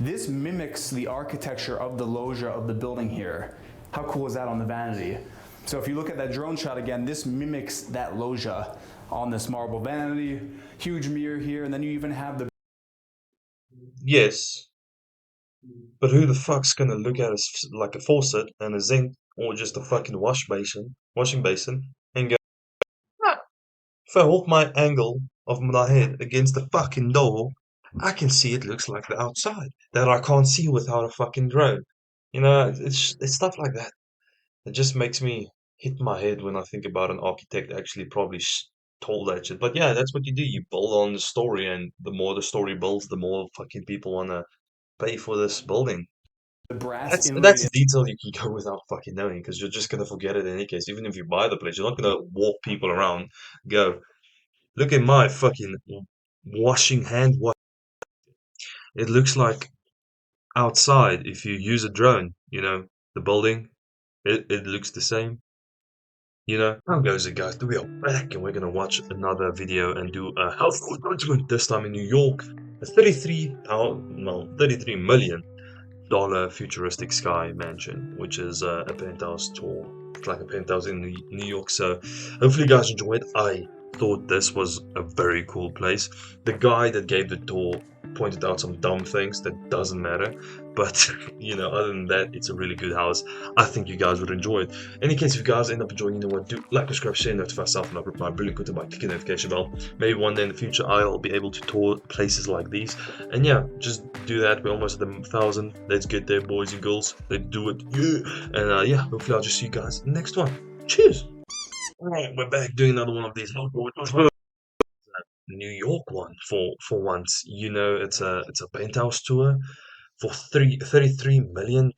This mimics the architecture of the loggia of the building here. How cool is that on the vanity? So if you look at that drone shot again, this mimics that loggia on this marble vanity, huge mirror here, and then you even have the Yes, but who the fuck's gonna look at like a faucet and a sink or just a fucking washing basin, and go, "Ah, if I hold my angle of my head against the fucking door, I can see it looks like the outside that I can't see without a fucking drone." You know, it's stuff like that. It just makes me hit my head when I think about an architect actually probably told that shit. But yeah, that's what you do. You build on the story, and the more the story builds, the more fucking people wanna pay for this building. brass That's inlaid a detail you can go without fucking knowing because you're just gonna forget it in any case. Even if you buy the place, you're not gonna walk people around, go, look at my fucking washing hand wash. It looks like outside if you use a drone, the building, it looks the same. How goes it, guys? We are back and we're gonna watch another video and do a health judgment, this time in New York. A 33 million dollar futuristic sky mansion, which is a penthouse tour. It's like a penthouse in New York. So hopefully you guys enjoyed. I thought this was a very cool place. The guy that gave the tour pointed out some dumb things that doesn't matter, but other than that, it's a really good house. I think you guys would enjoy it. Any case, if you guys end up enjoying, do like, subscribe, share, notify yourself, and I'll reply really quick by clicking the notification bell. Maybe one day in the future I'll be able to tour places like these. And yeah, just do that. We're almost at the 1,000. Let's get there, boys and girls. Let's do it. Yeah. And yeah, hopefully I'll just see you guys in the next one. Cheers. Alright, we're back doing another one of these. New York one for once. It's a penthouse tour for $33 million,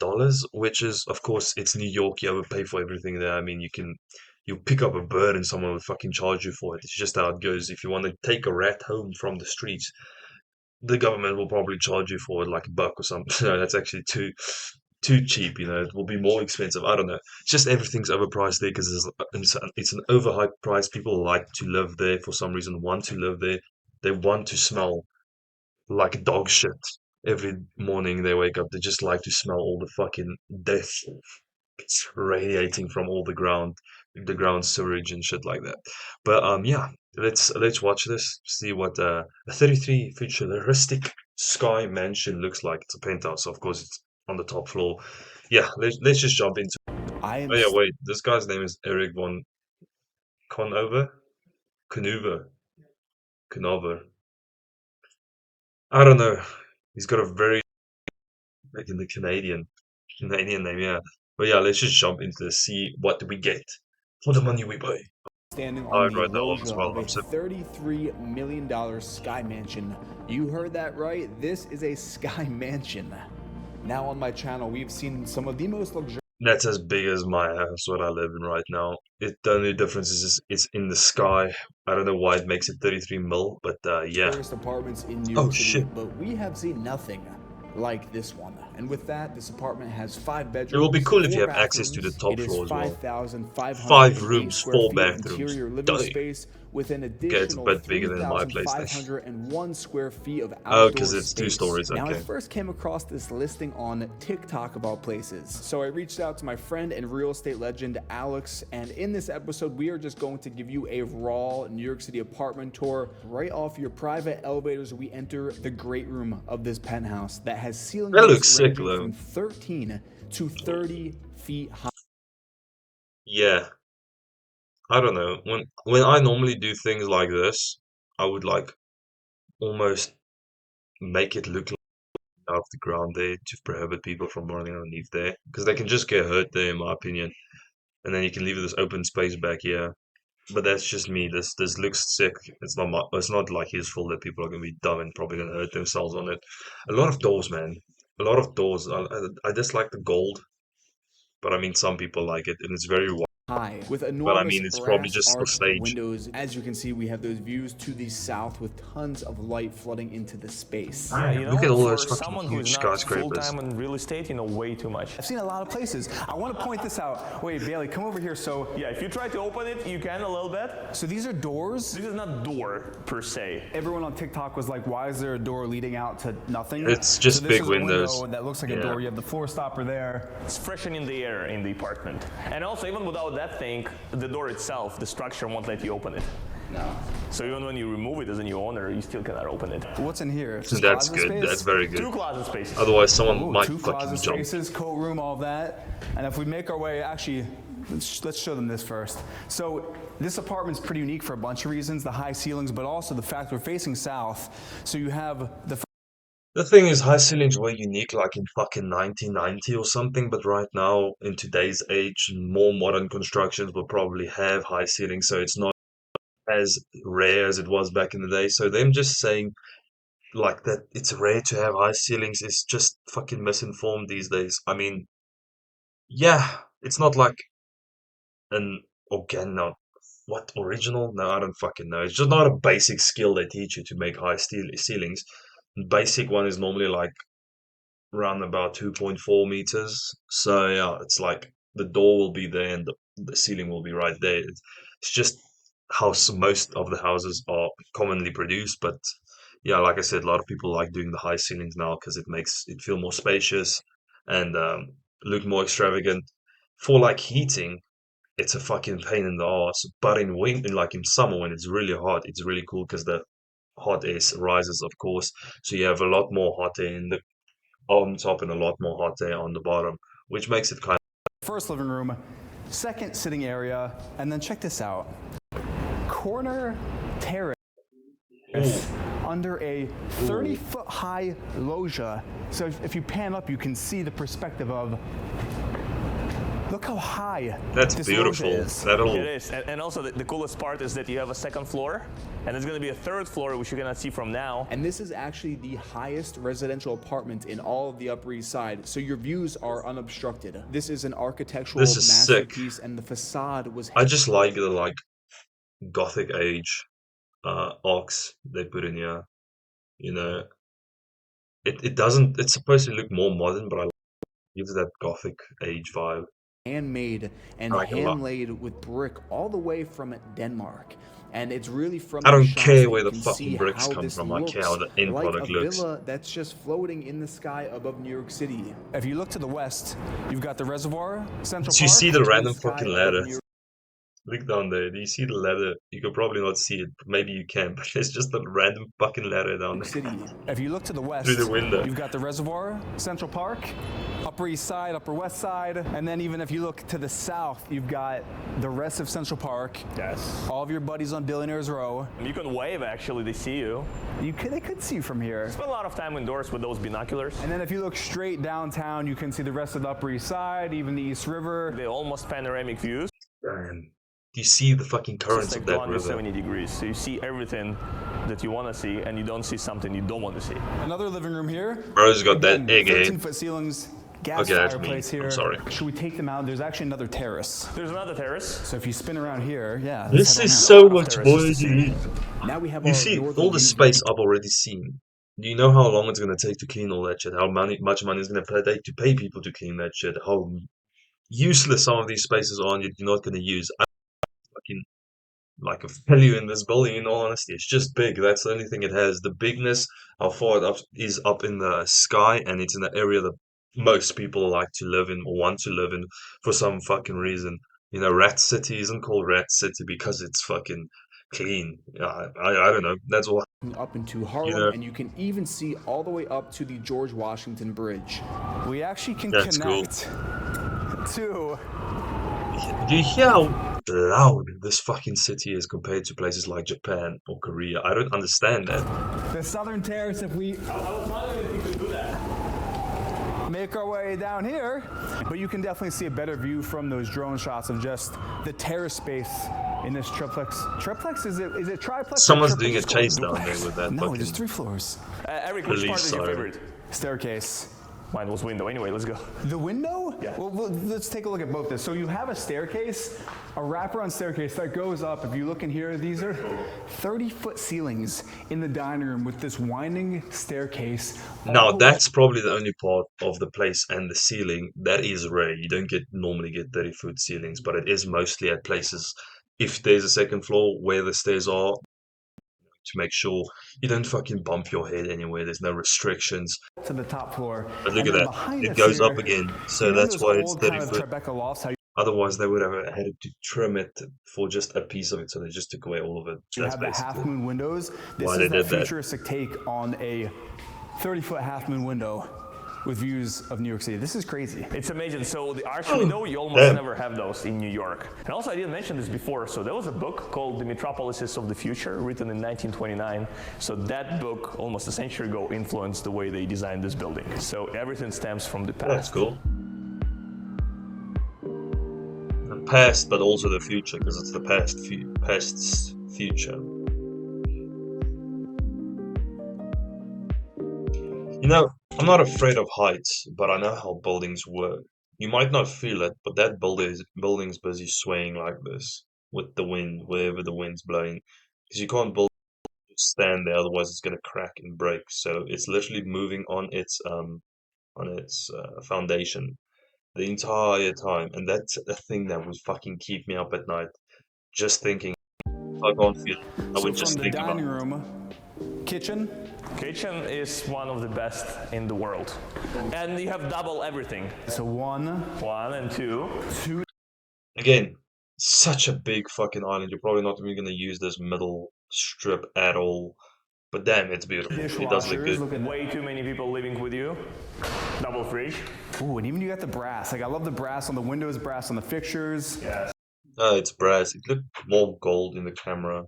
which is, of course, it's New York. You overpay for everything there. I mean, you pick up a bird and someone will fucking charge you for it. It's just how it goes. If you want to take a rat home from the streets, the government will probably charge you for it like a buck or something. No, that's actually too cheap. It will be more expensive. I don't know. It's just everything's overpriced there because it's an overhyped price. People like to live there for some reason. Want to live there. They want to smell like dog shit every morning they wake up. They just like to smell all the fucking death. It's radiating from all the ground sewage and shit like that. But yeah, let's watch this, see what a 33 futuristic sky mansion looks like. It's a penthouse, so of course it's on the top floor. Yeah, let's just jump into it. I Oh am yeah, wait, this guy's name is Eric von Conover? Conover. Conover. I don't know. He's got a very like in the Canadian name, yeah. But yeah, let's just jump into this, see what do we get for the money we pay. standing I on would the write that one as loggia well. of a $33 million sky mansion. You heard that right. This is a sky mansion. Now on my channel, we've seen some of the most luxurious That's as big as my house, what I live in right now. The only difference is it's in the sky. I don't know why it makes it 33 mil, but yeah. apartments in New Oh York City, shit. but we have seen nothing like this one. And with that, this apartment has 5 It will be bedrooms, cool if you 4 have access to the bathrooms. top It is floor as well. 5 5,508 rooms, square 4 feet of bathrooms. interior living Damn. space with an Okay, it's a additional bit bigger than my place then. 3,501 square feet of Oh, because outdoor it's 2 space. stories, Now, I okay. first came across this listing on TikTok about places. So I reached out to my friend and real estate legend, Alex, and in this episode, we are just going to give you a raw New York City apartment tour. Right off your private elevators, we enter the great room of this penthouse that has ceiling That looks heights sick ranging though. from 13 to 30 feet high. Yeah, I don't know. When I normally do things like this, I would like almost make it look off the ground there to prohibit people from running underneath there because they can just get hurt there, in my opinion. And then you can leave this open space back here. But that's just me. This looks sick. It's not like his fault that people are gonna be dumb and probably gonna hurt themselves on it. A lot of doors, man. A lot of doors. I just like the gold, but I mean some people like it, and it's very high with But I enormous mean, it's probably brass just for arched stage. windows. As you can see, we have those views to the south with tons of light flooding into the space. Yeah, you know, Look at all for those fucking someone huge who's not skyscrapers. full-time in real estate, you know, way too much. I've seen a lot of places. I want to point this out. Wait, Bailey, come over here. So Yeah, if you try to open it, you can a little bit. so these are doors. This is not door per se. Everyone on TikTok was like, why is there a door leading out to nothing? It's just so this big is a windows. window that looks like Yeah. a door. You have the floor stopper there. It's freshening the air in the apartment. And also, even without that thing, the door itself, the structure won't let you open it. No. So even when you remove it as a new owner, you still cannot open it. What's in here? So Just that's closet good. space? That's very good. 2 closet spaces. Otherwise, someone Ooh, might 2 fucking closet jump. spaces, coat room, all that. And if we make our way, actually, let's show them this first. So this apartment's pretty unique for a bunch of reasons, the high ceilings, but also the fact we're facing south. So you have the The thing is, high ceilings were unique like in fucking 1990 or something, but right now, in today's age, more modern constructions will probably have high ceilings, so it's not as rare as it was back in the day. So them just saying like that it's rare to have high ceilings is just fucking misinformed these days. I mean, yeah, it's not like an no, what original? No, I don't fucking know. It's just not a basic skill they teach you to make high ceilings. Basic one is normally like around about 2.4 meters. So yeah, it's like the door will be there and the ceiling will be right there. It's just how most of the houses are commonly produced. But yeah, like I said, a lot of people like doing the high ceilings now because it makes it feel more spacious and look more extravagant. For like heating, it's a fucking pain in the ass. But in winter, like in summer when it's really hot, it's really cool because the hot air rises, of course. So you have a lot more hot air in the on top and a lot more hot air on the bottom, which makes it kind first living room, second sitting area, and then check this out. Corner terrace under a 30-foot high loggia. So if you pan up, you can see the perspective of, look how high That's this beautiful. loggia is. That'll It is. And also, the coolest part is that you have a second floor, and there's going to be a third floor, which you cannot see from now. And this is actually the highest residential apartment in all of the Upper East Side, so your views are unobstructed. This is an architectural This is sick. masterpiece, and the facade was I just like the Gothic age arcs they put in here. You know, it doesn't. It's supposed to look more modern, but I gives that Gothic age vibe. handmade and I like it a lot. hand-laid with brick all the way from Denmark. And it's really from I the don't shots care that where you the can fucking see bricks how come this from. I care how looks the end like product a looks. villa that's just floating in the sky above New York City. If you look to the west, you've got the reservoir, Central Do you Park. see the In the random sky fucking above ladder? New York Look down there. Do you see the ladder? You can probably not see it. Maybe you can, but there's just a random fucking ladder down there. City. If you look to the west, Through the window. you've got the reservoir, Central Park, Upper East Side, Upper West Side, and then even if you look to the south, you've got the rest of Central Park. Yes. All of your buddies on Billionaires Row. You can wave, actually, they see you. They could see you from here. Spend a lot of time indoors with those binoculars. And then if you look straight downtown, you can see the rest of the Upper East Side, even the East River. They're almost panoramic views. Damn. Do you see the fucking currents It's of like that 270 river? degrees. So you see everything that you want to see, and you don't see something you don't want to see. Another living room here. Bro's got that Again, egghead. 13-foot ceilings, gas Okay, that's me. fireplace here. I'm sorry. Should we take them out? There's actually another terrace. There's another terrace. So if you spin around here, yeah. This let's is head on so out. much Terrace more is the unique. Now we have You our see, northern all the view. space I've already seen. Do you know how long it's gonna take to clean all that shit? How much money it's gonna take to pay people to clean that shit? How useless some of these spaces are, and you're not gonna use. I fucking like a value in this building. In all honesty, it's just big. That's the only thing it has. The bigness, how far it up is up in the sky, and it's in the area that most people like to live in or want to live in for some fucking reason. You know, Rat City isn't called Rat City because it's fucking clean. I don't know. That's all. Up into Harlem, know. and you can even see all the way up to the George Washington Bridge. We actually can That's cool. connect to. Do you hear how loud this fucking city is compared to places like Japan or Korea? I don't understand that. The southern terrace. If we make our way down here, but you can definitely see a better view from those drone shots of just the terrace space in this triplex. Triplex? Is it triplex? or Someone's triplex? doing a Just call it chase down duplex. there with that No, fucking there's 3 floors. Eric, which part police is your siren. favorite? Staircase. Mine was window. Anyway, let's go. The window? Yeah. Well, let's take a look at both this. So you have a staircase, a wraparound staircase that goes up. If you look in here, these are 30-foot ceilings in the dining room with this winding staircase. Now that's probably the only part of the place and the ceiling that is rare. You don't normally get 30-foot ceilings, but it is mostly at places. If there's a second floor where the stairs are, to make sure you don't fucking bump your head anywhere. There's no restrictions. To the top floor. But look And at then that. behind It us goes here, up again. So you know that's those why it's old 30 kind of foot. Tribeca lofts, how Otherwise, they would have had to trim it for just a piece of it. So they just took away all of it. you That's have the basically half moon windows. This why is they that did that. futuristic take on a 30-foot half moon window with views of New York City. This is crazy. It's amazing. So the arch window, you almost Damn. never have those in New York. And also, I didn't mention this before. So there was a book called The Metropolises of the Future, written in 1929. So that book, almost a century ago, influenced the way they designed this building. So everything stems from the past. That's cool. The past, but also the future, because it's the past's future. You know, I'm not afraid of heights, but I know how buildings work. You might not feel it, but that building's busy swaying like this with the wind, wherever the wind's blowing. Because you can't build just stand there, otherwise it's gonna crack and break. So it's literally moving on its foundation the entire time, and that's a thing that would fucking keep me up at night. Just thinking, I can't feel it. I So would just from the think about dining it. room, kitchen, Kitchen is one of the best in the world. And you have double everything. so one, 1 and 2. two, Again, such a big fucking island. You're probably not even gonna use this middle strip at all. But damn, it's beautiful. It does look dishwashers. good. Look at Way too many people living with you. Double fridge. Ooh, and even you got the brass. Like I love the brass on the windows, brass on the fixtures. Yes. It's brass. It looked more gold in the camera.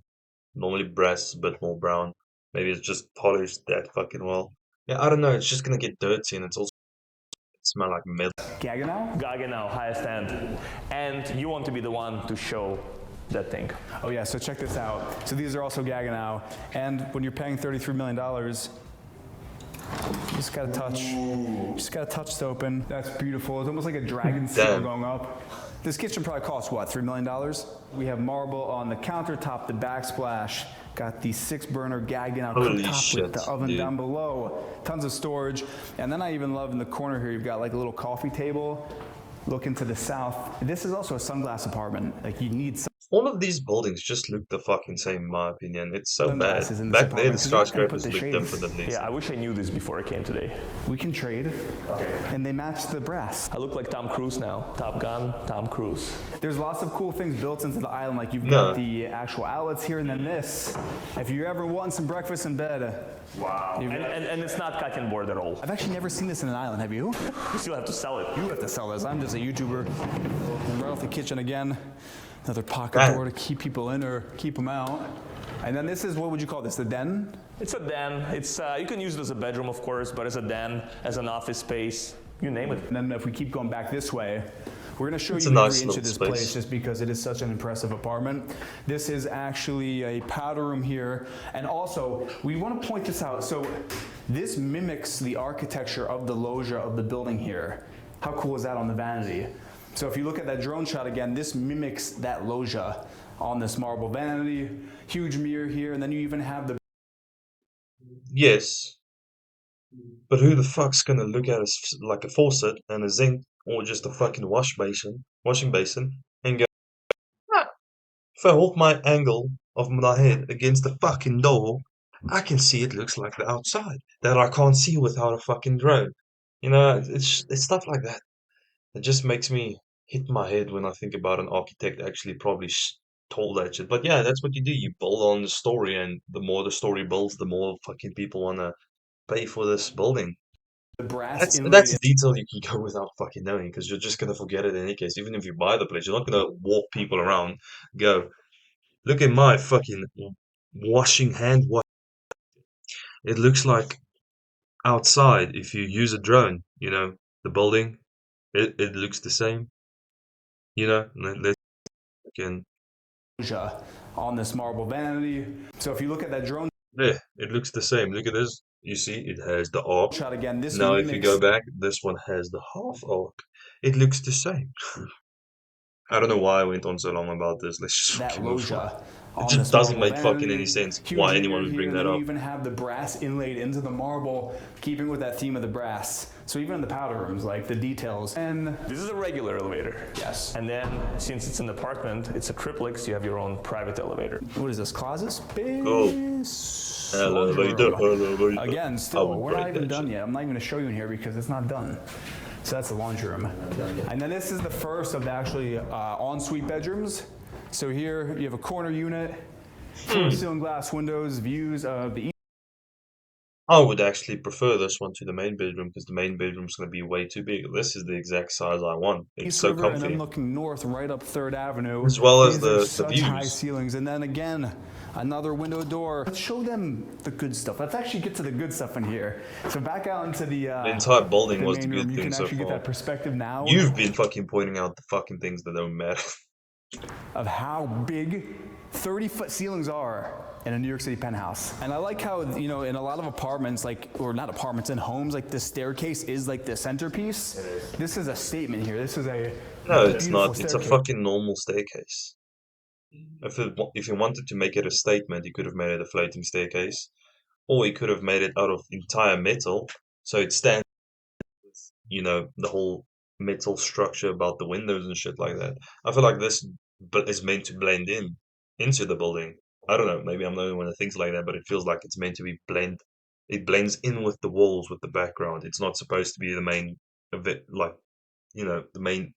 Normally brass is a bit more brown. Maybe it's just polished that fucking well. Yeah, I don't know. It's just gonna get dirty, and it's also smell like metal. Gaggenau? Gaggenau, highest end. And you want to be the one to show that thing. Oh yeah, so check this out. So these are also Gaggenau. And when you're paying $33 million, you just gotta touch. You just gotta touch to open. That's beautiful. It's almost like a dragon seal Damn. going up. This kitchen probably costs what, $3 million? We have marble on the countertop, the backsplash. Got the 6-burner Gaggenau Holy cooktop with shit, the oven dude. down below. Tons of storage. And then I even love in the corner here, you've got like a little coffee table. Looking to the south. This is also a sunglass apartment. Like you need All of these buildings just look the fucking same, in my opinion. It's so bad. sunglasses in this Back there, the apartment, 'cause you're not gonna put skyscrapers the look shades. different at least. Yeah, I wish I knew this before I came today. We can trade. And they match the brass. I look like Tom Cruise now. Top Gun, Tom Cruise. There's lots of cool things built into the island. Like you've No. got the actual outlets here, and then this. If you're ever wanting some breakfast in bed, Wow. And it's not cutting board at all. I've actually never seen this in an island. Have you? You still have to sell it. You have to sell this. I'm just a YouTuber. And right off the kitchen again. Another pocket Right. door to keep people in or keep them out. And then this is, what would you call this? The den? It's a den. It's you can use it as a bedroom, of course, but as a den, as an office space, you name it. And then if we keep going back this way, we're going to show It's you a nice every inch of little this space. place just because it is such an impressive apartment. This is actually a powder room here. And also, we want to point this out. So this mimics the architecture of the loggia of the building here. How cool is that on the vanity? So if you look at that drone shot again, this mimics that loggia on this marble vanity. Huge mirror here, and then you even have the Yes. But who the fuck's gonna look at like a faucet and a sink or just a fucking washing basin and go, "Ah, if I hold my angle of my head against the fucking door, I can see it looks like the outside that I can't see without a fucking drone." You know, it's stuff like that. It just makes me hit my head when I think about an architect actually probably told that shit. But yeah, that's what you do. You build on the story, and the more the story builds, the more fucking people wanna pay for this building. brass That's inlaid a detail you can go without fucking knowing because you're just gonna forget it in any case. Even if you buy the place, you're not gonna walk people around. Go, look at my fucking hand wash. It looks like outside if you use a drone. You know, the building, it looks the same. You know, let's again. loggia on this marble vanity. So if you look at that drone Yeah, it looks the same. Look at this. You see, it has the arc. Shot again. This Now, if you go mimics back, this one has the half arc. It looks the same. I don't know why I went on so long about this. Let's just that fucking move on. loggia It on just this doesn't marble. make fucking And any sense huge why mirror anyone would here, bring and that then up. you even have the brass inlaid into the marble, keeping with that theme of the brass. So even in the powder rooms, like the details. And This is a regular elevator. yes. And then, since it's an apartment, it's a triplex, you have your own private elevator. What is this? Closet space? Oh. Elevator. Elevator. Again, I still, would we're break not even that done shit. yet. I'm not even going to show you in here because it's not done. So that's the laundry room. And then this is the first of the actually ensuite bedrooms. So here you have a corner unit, floor-to-ceiling glass windows, views of the I would actually prefer this one to the main bedroom because the main bedroom's going to be way too big. This is the exact size I want. It's East so River, and comfy. then looking north right up 3rd Avenue. As well as These are the such high views. ceilings. And then again, another window door. Let's show them the good stuff. Let's actually get to the good stuff in here. So back out into the entire building was the main room. good You thing can so actually get far. that perspective now You've been fucking pointing out the fucking things that don't matter. of how big 30-foot ceilings are in a New York City penthouse. And I like how, you know, in a lot of apartments, like, or not apartments, in homes, like the staircase is like the centerpiece. This is a statement here. This is a No, it's beautiful not. It's a staircase. fucking normal staircase. If you wanted to make it a statement, you could have made it a floating staircase. Or you could have made it out of entire metal, so it stands with, you know, the whole metal structure about the windows and shit like that. I feel like this is meant to blend in into the building. I don't know, maybe I'm the only one that thinks like that, but it feels like it's meant to be it blends in with the walls, with the background. It's not supposed to be the main event, like, you know, the main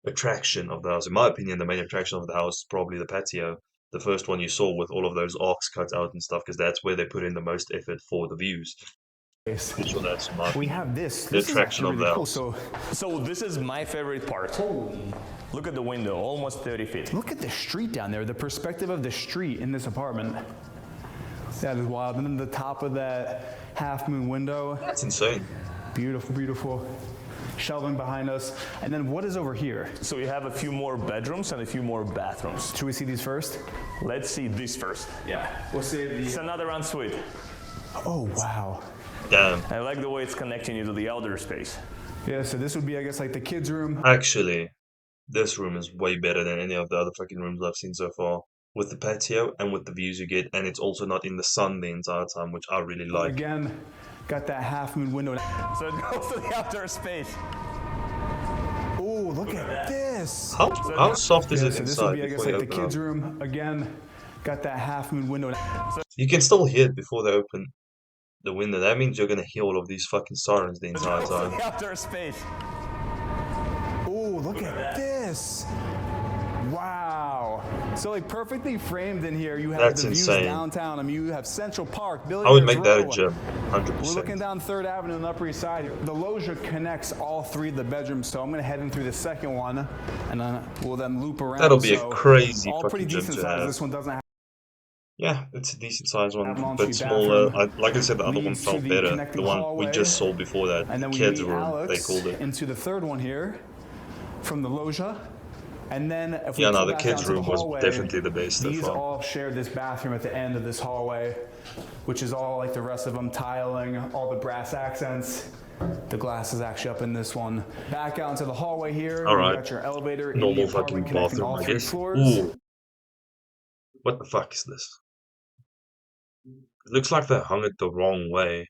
attraction of the house. In my opinion, the main attraction of the house is probably the patio, the first one you saw with all of those arcs cut out and stuff, because that's where they put in the most effort for the views. Pretty sure that's my We opinion. have this. The This is attraction actually of really the cool. house. So this is my favorite part. Look at the window, almost 30 feet. Look at the street down there, the perspective of the street in this apartment. That is wild. And then the top of that half-moon window. That's insane. Beautiful, beautiful. Shelving behind us. And then what is over here? So we have a few more bedrooms and a few more bathrooms. Should we see these first? Let's see this first. Yeah. We'll see It's another ensuite. Oh, wow. Damn. I like the way it's connecting you to the elder space. Yeah, so this would be, I guess, like the kids' room. Actually, this room is way better than any of the other fucking rooms I've seen so far. With the patio and with the views you get, and it's also not in the sun the entire time, which I really like. Again, got that half-moon window. So it goes to the outdoor space. Oh, look at this. How soft is Yeah, it so this would inside be, I guess, before you like the open kids' up? room. Again, got that half-moon window. You can still hear it before they open the window. That means you're gonna hear all of these fucking sirens the entire Goes to time. the outdoor space. Oh, look at this. Wow. So like perfectly framed in here, you have That's the views insane. downtown. I mean, you have Central Park, I would Billionaires make that a Row. gym, We're looking 100%. down 3rd Avenue on the Upper East Side. The loggia connects all 3 of the bedrooms, so I'm going to head in through the second one, and then we'll then loop around. That'll be a So crazy all pretty fucking gym decent to size. have. This one doesn't have Yeah, it's a decent sized one, Have an but ensuite smaller. bathroom. Like I said, the other one Leads to felt the better. connecting The one we hallway. just saw before that, And then we kids' meet room, Alex they called it. into the third one here from the loggia. And then if we Yeah, no, pull the back kids' out to room the was hallway, definitely the best so these far. all share this bathroom at the end of this hallway, which is all like the rest of them, tiling, all the brass accents. The glass is actually up in this one. Back out into the hallway here. All right. You got your elevator in Normal the fucking apartment connecting bathroom, all I 3 guess. floors. Ooh. What the fuck is this? It looks like they hung it the wrong way.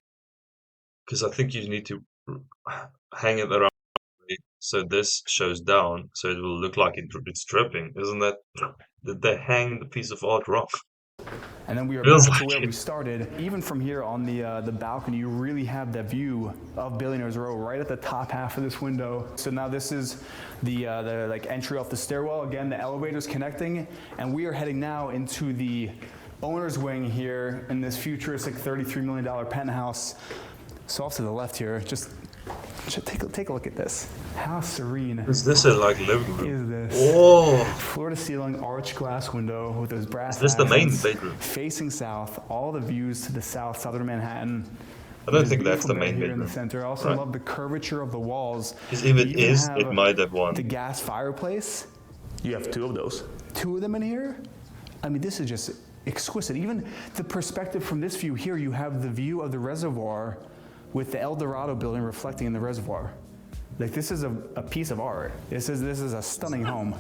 Because I think you need to hang it the right way so this shows down, so it will look like it's dripping. Isn't that? Did they hang the piece of art wrong? And then we are Feels back to like where it. we started. Even from here on the balcony, you really have that view of Billionaires Row right at the top half of this window. So now this is the like entry off the stairwell. Again, the elevator's connecting, and we are heading now into the owner's wing here in this futuristic $33 million penthouse. So off to the left here, just take a look at this. How serene Is this a like living room? is this? Oh, Floor-to-ceiling arch glass window with those brass is this the main accents, bedroom? facing south, all the views to the south, southern Manhattan. I don't There's think that's the beautiful bed main here in bedroom. the center. I also Right. love the curvature of the walls. Because if it You even is, have it might have won. the gas fireplace. You have 2 of those. 2 of them in here. I mean, this is just exquisite. Even the perspective from this view here, you have the view of the reservoir with the El Dorado building reflecting in the reservoir. Like, this is a piece of art. This is a stunning home.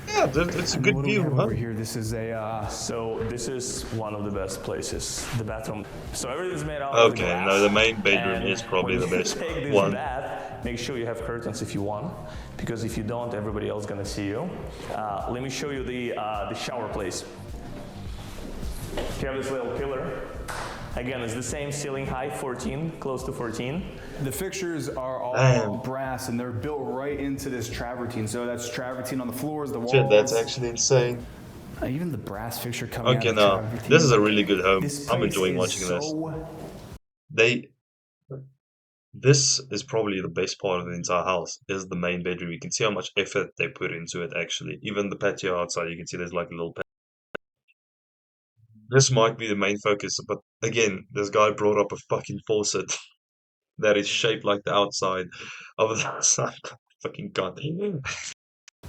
Yeah, it's a And good what do we view, have huh? over here? This is a So this is one of the best places, the bathroom. So everything's made out of Okay, glass. no, the main bedroom And is probably when the you best take this one. bath, make sure you have curtains if you want, because if you don't, everybody else is gonna see you. Let me show you the shower place. You have this little pillar. Again, it's the same ceiling height, 14, close to 14. The fixtures are all Damn. brass and they're built right into this travertine. So that's travertine on the floors, the walls. Shit, that's actually insane. Even the brass fixture coming Okay, out of the now, travertine. this is a really good home. This I'm place enjoying is watching this. so This is probably the best part of the entire house, is the main bedroom. You can see how much effort they put into it, actually. Even the patio outside, you can see there's like a little patio. This might be the main focus, but again, this guy brought up a fucking faucet that is shaped like the outside of the outside. Fucking god.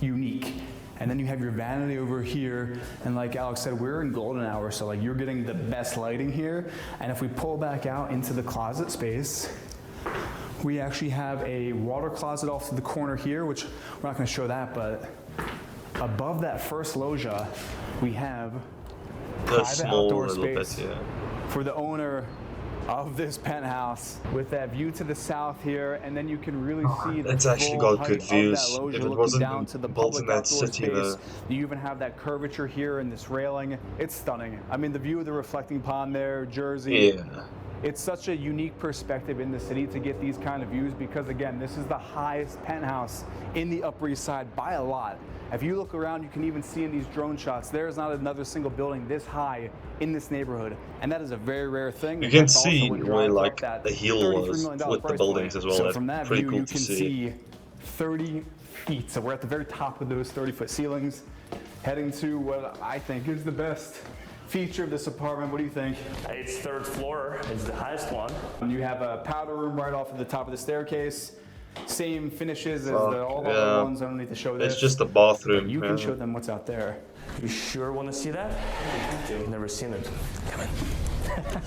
unique. And then you have your vanity over here, and like Alex said, we're in golden hour, so like you're getting the best lighting here. And if we pull back out into the closet space, we actually have a water closet off to the corner here, which we're not going to show that, but above that first loggia, we have The private small outdoor little space patio. for the owner of this penthouse, with that view to the south here, and then you can really see the It's actually full got good height views. of that loggia If it looking wasn't down to the built in public that outdoor city, space. though. You even have that curvature here and this railing. It's stunning. I mean, the view of the reflecting pond there, Jersey. Yeah. It's such a unique perspective in the city to get these kind of views because, again, this is the highest penthouse in the Upper East Side by a lot. If you look around, you can even see in these drone shots, there's not another single building this high in this neighborhood. And that is a very rare thing. You and can that's also see what where drives up like that the hill $33 was million with the price buildings point. as well. So That's from that pretty view, cool you to can see. see 30 feet. So we're at the very top of those 30-foot ceilings, heading to what I think is the best feature of this apartment. What do you think? It's third floor, it's the highest one. And you have a powder room right off at the top of the staircase. Same finishes as all the yeah. other ones. I don't need to show this. It's just a bathroom. But you can yeah. show them what's out there. You sure want to see that? I've never seen it. Come in.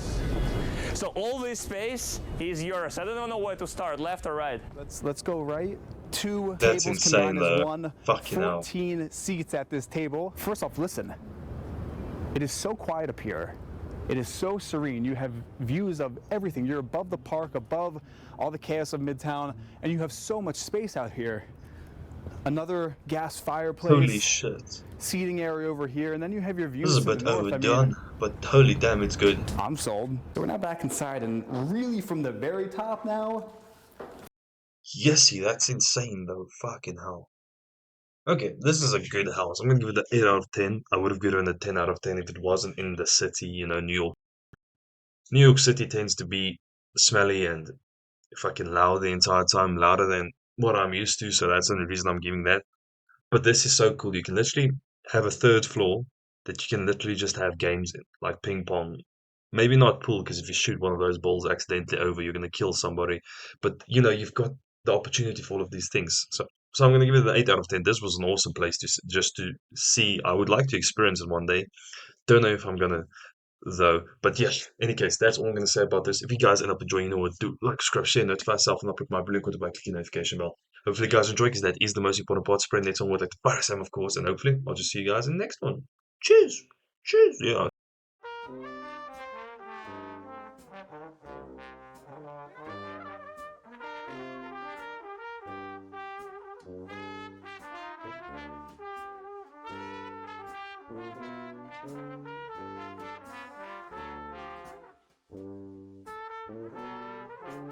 So all this space is yours. I don't even know where to start, left or right. Let's go right. Two That's tables insane, combined as though. one. Fucking hell. 14 seats at this table. First off, listen. It is so quiet up here. It is so serene. You have views of everything. You're above the park, above all the chaos of Midtown, and you have so much space out here. Another gas fireplace. Holy shit. Seating area over here, and then you have your views This is a to bit the north. overdone, but holy damn, it's good. I'm sold. So we're now back inside, and really from the very top now, Yesy, that's insane though. Fucking hell. Okay, this is a good house. I'm gonna give it an 8 out of 10. I would have given it a 10 out of 10 if it wasn't in the city, New York. New York City tends to be smelly and fucking loud the entire time, louder than what I'm used to, so that's the only reason I'm giving that. But this is so cool. You can literally have a third floor that you can literally just have games in, like ping pong. Maybe not pool, because if you shoot one of those balls accidentally over, you're going to kill somebody. But, you've got the opportunity for all of these things. So I'm going to give it an 8 out of 10. This was an awesome place just to see. I would like to experience it one day. Don't know if I'm going to, though. But yes, any case, that's all I'm going to say about this. If you guys end up enjoying, you know what, do like, subscribe, share, notify yourself, and I'll put my blue link by clicking the notification bell. Hopefully you guys enjoy, because that is the most important part. Spreading it on with like the virus, of course, and hopefully I'll just see you guys in the next one. Cheers! Cheers! Yeah.